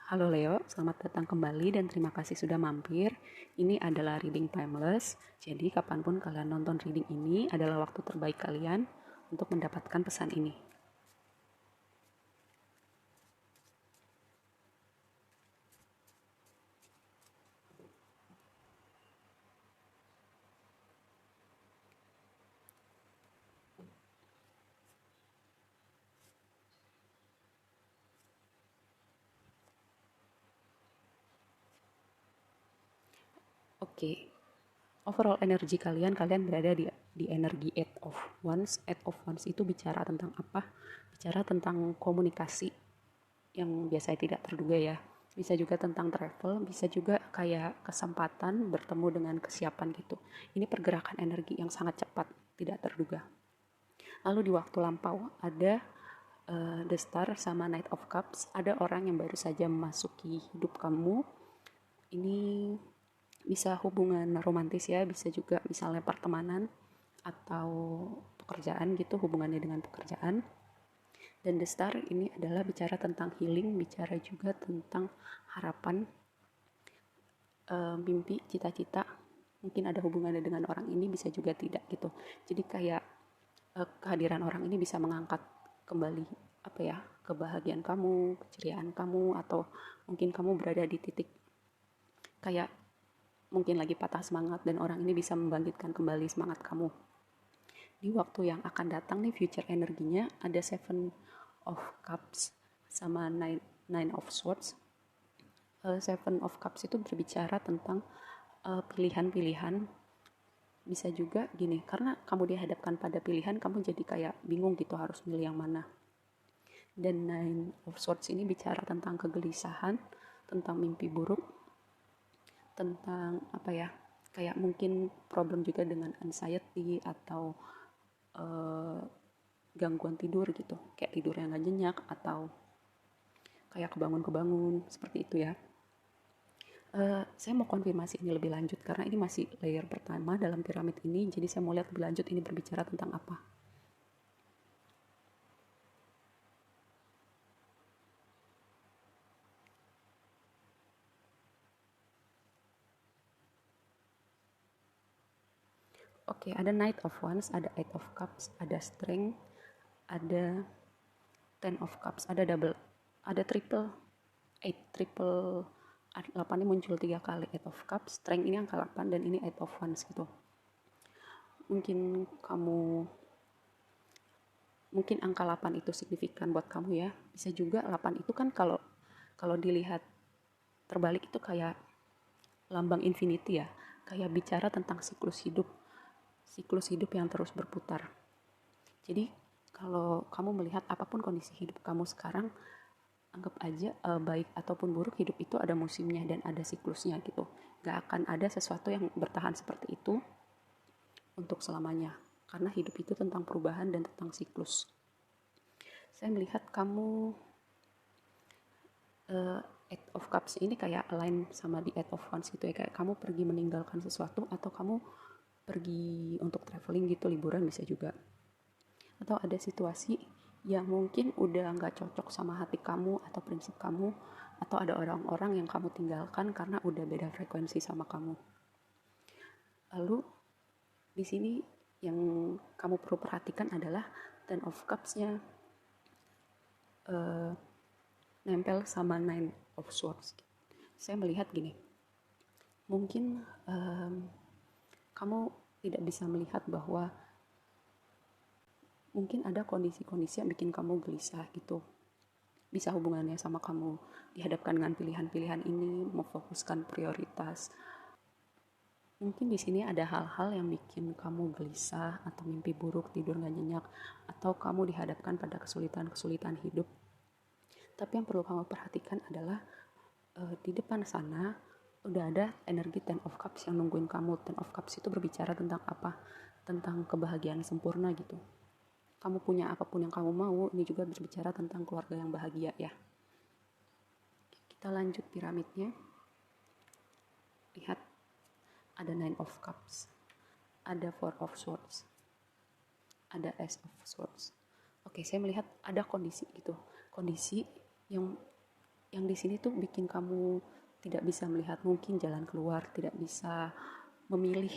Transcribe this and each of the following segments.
Halo Leo, selamat datang kembali dan terima kasih sudah mampir. Ini adalah reading timeless, jadi kapanpun kalian nonton reading ini adalah waktu terbaik kalian untuk mendapatkan pesan ini. Oke, overall energi kalian berada di energi Eight of Wands. Eight of Wands itu bicara tentang apa? Bicara tentang komunikasi yang biasanya tidak terduga ya. Bisa juga tentang travel, bisa juga kayak kesempatan bertemu dengan kesiapan gitu. Ini pergerakan energi yang sangat cepat, tidak terduga. Lalu di waktu lampau ada The Star sama Knight of Cups. Ada orang yang baru saja memasuki hidup kamu. Ini bisa hubungan romantis ya, bisa juga misalnya pertemanan atau pekerjaan gitu, hubungannya dengan pekerjaan. Dan The Star ini adalah bicara tentang healing, bicara juga tentang harapan, mimpi, cita-cita. Mungkin ada hubungannya dengan orang ini, bisa juga tidak gitu. Jadi kayak kehadiran orang ini bisa mengangkat kembali apa ya, kebahagiaan kamu, keceriaan kamu, atau mungkin kamu berada di titik kayak mungkin lagi patah semangat dan orang ini bisa membangkitkan kembali semangat kamu. Di waktu yang akan datang nih, future energinya ada Seven of Cups sama Nine of Swords. Seven of Cups itu berbicara tentang pilihan-pilihan. Bisa juga gini, karena kamu dihadapkan pada pilihan, kamu jadi kayak bingung gitu harus milih yang mana. Dan Nine of Swords ini bicara tentang kegelisahan, tentang mimpi buruk, tentang apa ya, kayak mungkin problem juga dengan anxiety atau uh, gangguan tidur gitu, kayak tidur yang gak nyenyak atau kayak kebangun-kebangun seperti itu ya. Saya mau konfirmasi ini lebih lanjut karena ini masih layer pertama dalam piramid ini, jadi saya mau lihat lebih lanjut ini berbicara tentang apa. Oke, ada Knight of Wands, ada Eight of Cups, ada Strength, ada Ten of Cups, ada triple Eight, triple 8 ini muncul 3 kali. Eight of Cups, Strength ini angka 8, dan ini Eight of Wands gitu. Mungkin angka 8 itu signifikan buat kamu ya. Bisa juga 8 itu kan kalau kalau dilihat terbalik itu kayak lambang infinity ya. Kayak bicara tentang siklus hidup. Siklus hidup yang terus berputar. Jadi kalau kamu melihat apapun kondisi hidup kamu sekarang, anggap aja baik ataupun buruk, hidup itu ada musimnya dan ada siklusnya gitu. Gak akan ada sesuatu yang bertahan seperti itu untuk selamanya. Karena hidup itu tentang perubahan dan tentang siklus. Saya melihat kamu Eight of Cups ini kayak align sama di Eight of Wands gitu ya. Kayak kamu pergi meninggalkan sesuatu, atau kamu pergi untuk traveling gitu, liburan bisa juga. Atau ada situasi yang mungkin udah nggak cocok sama hati kamu atau prinsip kamu, atau ada orang-orang yang kamu tinggalkan karena udah beda frekuensi sama kamu. Lalu di sini yang kamu perlu perhatikan adalah Ten of Cups-nya nempel sama Nine of Swords. Saya melihat gini, mungkin kamu tidak bisa melihat bahwa mungkin ada kondisi-kondisi yang bikin kamu gelisah gitu. Bisa hubungannya sama kamu dihadapkan dengan pilihan-pilihan ini, memfokuskan prioritas. Mungkin di sini ada hal-hal yang bikin kamu gelisah atau mimpi buruk, tidur gak nyenyak, atau kamu dihadapkan pada kesulitan-kesulitan hidup. Tapi yang perlu kamu perhatikan adalah di depan sana udah ada energi Ten of Cups yang nungguin kamu. Ten of Cups itu berbicara tentang apa? Tentang kebahagiaan sempurna gitu. Kamu punya apapun yang kamu mau, ini juga berbicara tentang keluarga yang bahagia ya. Kita lanjut piramidnya. Lihat, ada Nine of Cups, ada Four of Swords, ada Ace of Swords. Oke, saya melihat ada kondisi gitu. Kondisi yang yang di sini tuh bikin kamu tidak bisa melihat mungkin jalan keluar, tidak bisa memilih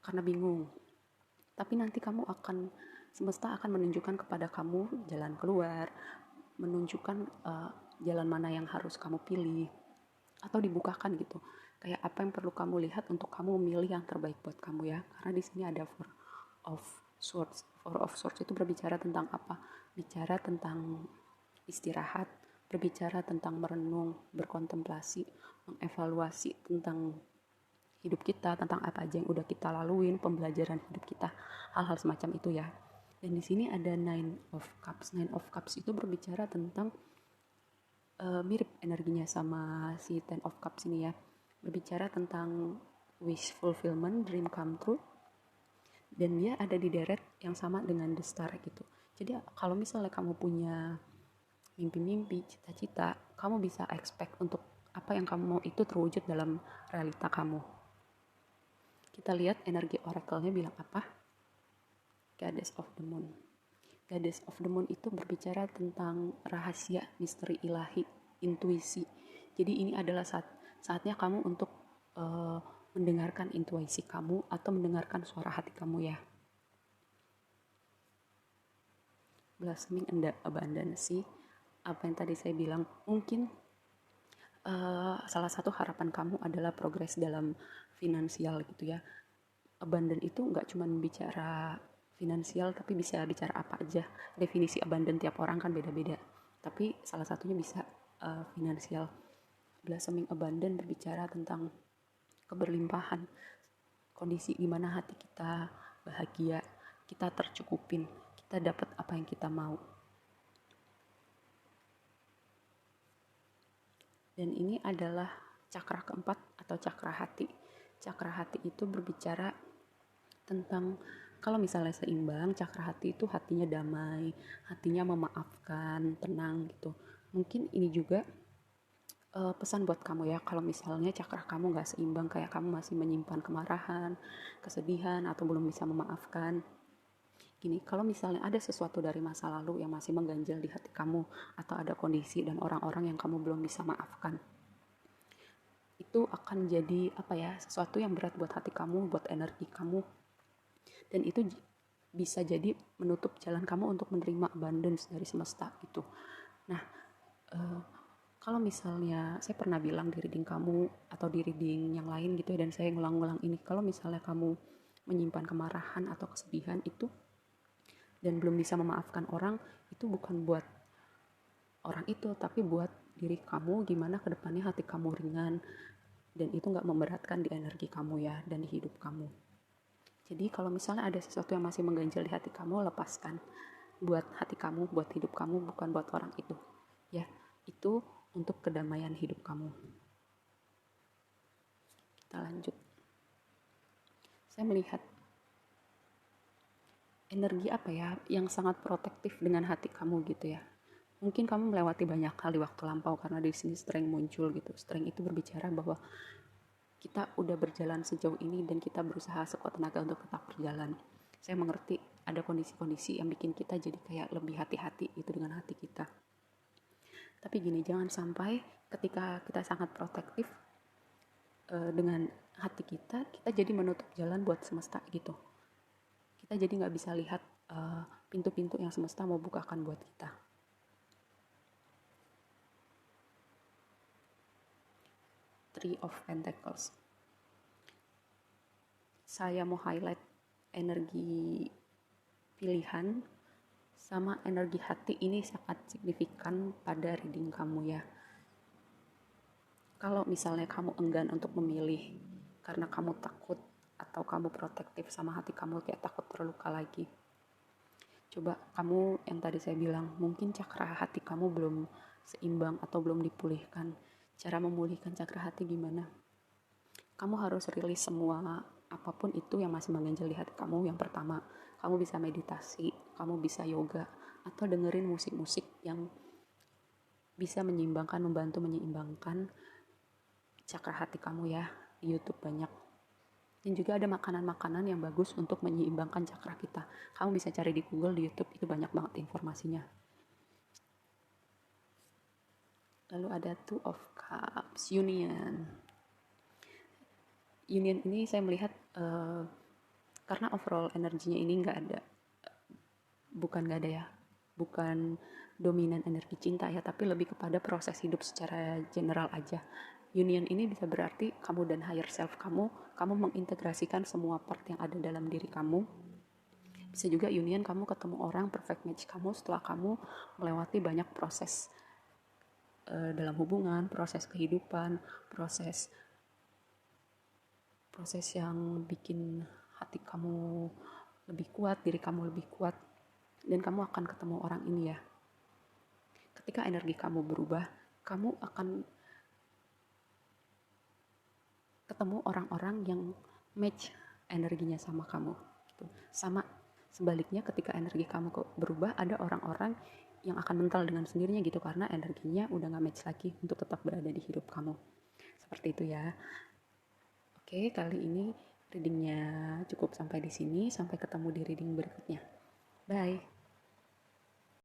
karena bingung. Tapi nanti semesta akan menunjukkan kepada kamu jalan keluar, menunjukkan jalan mana yang harus kamu pilih, atau dibukakan gitu. Kayak apa yang perlu kamu lihat untuk kamu memilih yang terbaik buat kamu ya. Karena di sini ada Four of Swords. Four of Swords itu berbicara tentang apa? Bicara tentang istirahat, berbicara tentang merenung, berkontemplasi, mengevaluasi tentang hidup kita, tentang apa aja yang udah kita laluin, pembelajaran hidup kita, hal-hal semacam itu ya. Dan di sini ada Nine of Cups. Nine of Cups itu berbicara tentang mirip energinya sama si Ten of Cups ini ya. Berbicara tentang wish fulfillment, dream come true. Dan dia ada di deret yang sama dengan The Star gitu. Jadi kalau misalnya kamu punya mimpi-mimpi, cita-cita, kamu bisa expect untuk apa yang kamu mau itu terwujud dalam realita kamu. Kita lihat energi oracle-nya bilang apa? Goddess of the Moon. Goddess of the Moon itu berbicara tentang rahasia, misteri ilahi, intuisi. Jadi ini adalah saatnya kamu untuk mendengarkan intuisi kamu atau mendengarkan suara hati kamu ya. Blossoming and abundance, apa yang tadi saya bilang, mungkin salah satu harapan kamu adalah progres dalam finansial gitu ya. Abundant itu nggak cuma bicara finansial, tapi bisa bicara apa aja. Definisi abundant tiap orang kan beda-beda, tapi salah satunya bisa finansial. Blossoming abundant berbicara tentang keberlimpahan, kondisi gimana hati kita bahagia, kita tercukupin, kita dapat apa yang kita mau. Dan ini adalah cakra keempat atau cakra hati. Cakra hati itu berbicara tentang kalau misalnya seimbang, cakra hati itu hatinya damai, hatinya memaafkan, tenang gitu. Mungkin ini juga pesan buat kamu ya, kalau misalnya cakra kamu gak seimbang, kayak kamu masih menyimpan kemarahan, kesedihan, atau belum bisa memaafkan. Gini, kalau misalnya ada sesuatu dari masa lalu yang masih mengganjal di hati kamu, atau ada kondisi dan orang-orang yang kamu belum bisa maafkan, itu akan jadi sesuatu yang berat buat hati kamu, buat energi kamu, dan itu bisa jadi menutup jalan kamu untuk menerima abundance dari semesta gitu. Nah, kalau misalnya saya pernah bilang di reading kamu atau di reading yang lain gitu ya, dan saya ngulang-ngulang ini, kalau misalnya kamu menyimpan kemarahan atau kesedihan itu dan belum bisa memaafkan orang, itu bukan buat orang itu, tapi buat diri kamu, gimana kedepannya hati kamu ringan dan itu gak memberatkan di energi kamu ya, dan di hidup kamu. Jadi kalau misalnya ada sesuatu yang masih mengganjal di hati kamu, lepaskan. Buat hati kamu, buat hidup kamu, bukan buat orang itu ya. Itu untuk kedamaian hidup kamu. Kita lanjut. Saya melihat energi apa ya yang sangat protektif dengan hati kamu gitu ya. Mungkin kamu melewati banyak kali waktu lampau karena di sini strength muncul gitu. Strength itu berbicara bahwa kita udah berjalan sejauh ini dan kita berusaha sekuat tenaga untuk tetap berjalan. Saya mengerti ada kondisi-kondisi yang bikin kita jadi kayak lebih hati-hati itu dengan hati kita. Tapi gini, jangan sampai ketika kita sangat protektif dengan hati kita jadi menutup jalan buat semesta gitu. Kita jadi nggak bisa lihat pintu-pintu yang semesta mau bukakan buat kita. Three of Pentacles. Saya mau highlight energi pilihan sama energi hati ini sangat signifikan pada reading kamu ya. Kalau misalnya kamu enggan untuk memilih karena kamu takut atau kamu protektif sama hati kamu, kayak takut terluka lagi, coba kamu yang tadi saya bilang, mungkin cakra hati kamu belum seimbang atau belum dipulihkan. Cara memulihkan cakra hati gimana? Kamu harus rilis semua apapun itu yang masih mengganjal di hati kamu. Yang pertama, kamu bisa meditasi, kamu bisa yoga, atau dengerin musik-musik yang bisa membantu menyeimbangkan cakra hati kamu ya. Di YouTube banyak. Dan juga ada makanan-makanan yang bagus untuk menyeimbangkan cakra kita. Kamu bisa cari di Google, di YouTube, itu banyak banget informasinya. Lalu ada Two of Cups, Union. Union ini saya melihat karena overall energinya ini nggak ada, bukan nggak ada ya, bukan dominan energi cinta ya, tapi lebih kepada proses hidup secara general aja. Union ini bisa berarti kamu dan higher self kamu mengintegrasikan semua part yang ada dalam diri kamu. Bisa juga union kamu ketemu orang perfect match kamu setelah kamu melewati banyak proses dalam hubungan, proses kehidupan, proses yang bikin hati kamu lebih kuat, diri kamu lebih kuat, dan kamu akan ketemu orang ini ya. Ketika energi kamu berubah, kamu akan ketemu orang-orang yang match energinya sama kamu. Sama sebaliknya ketika energi kamu berubah, ada orang-orang yang akan mental dengan sendirinya gitu, karena energinya udah gak match lagi untuk tetap berada di hidup kamu. Seperti itu ya. Oke, kali ini readingnya cukup sampai di sini. Sampai ketemu di reading berikutnya. Bye.